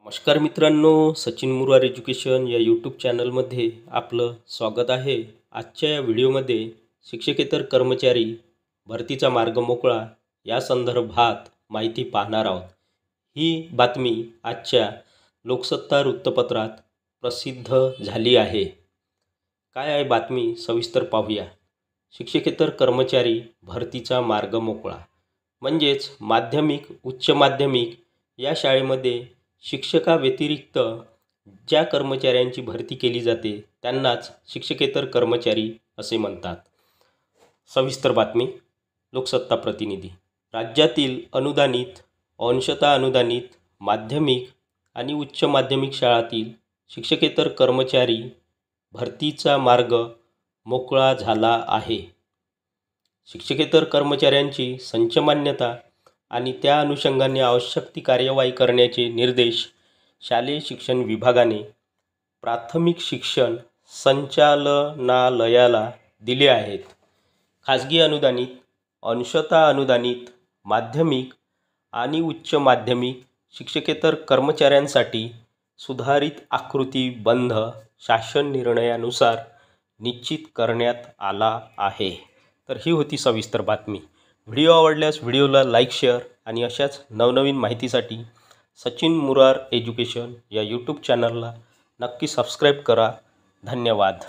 नमस्कार मित्रांनो, सचिन मुरार एज्युकेशन या यूट्यूब चॅनलमध्ये आपलं स्वागत आहे। आजच्या या व्हिडिओमध्ये शिक्षकेतर कर्मचारी भरतीचा मार्ग मोकळा या संदर्भात माहिती पाहणार आहोत। ही बातमी आजच्या लोकसत्ता वृत्तपत्रात प्रसिद्ध झाली आहे। काय आहे बातमी सविस्तर पाहूया। शिक्षकेतर कर्मचारी भरतीचा मार्ग मोकळा म्हणजेच माध्यमिक उच्च माध्यमिक या शाळेमध्ये शिक्षकाव्यतिरिक्त ज्या कर्मचाऱ्यांची भरती केली जाते त्यांनाच शिक्षकेतर कर्मचारी असे म्हणतात। सविस्तर बातमी। लोकसत्ता प्रतिनिधी। राज्यातील अनुदानित अंशतः अनुदानित माध्यमिक आणि उच्च माध्यमिक शाळांतील शिक्षकेतर कर्मचारी भरतीचा मार्ग मोकळा झाला आहे। शिक्षकेतर कर्मचाऱ्यांची संच मान्यता आणि त्या अनुषंगाने आवश्यक ती कार्यवाही करण्याचे निर्देश शालेय शिक्षण विभागाने प्राथमिक शिक्षण संचालनालयाला दिले आहेत। खाजगी अनुदानित अंशतः अनुदानित माध्यमिक आणि उच्च माध्यमिक शिक्षकेतर कर्मचाऱ्यांसाठी सुधारित आकृती बंध शासन निर्णयानुसार निश्चित करण्यात आला आहे। तर ही होती सविस्तर बातमी। व्हिडिओ आवडल्यास व्हिडिओला लाईक शेअर आणि अशाच नवनवीन माहितीसाठी सचिन मुरार एज्युकेशन या यूट्यूब चॅनलला नक्की सबस्क्राईब करा। धन्यवाद।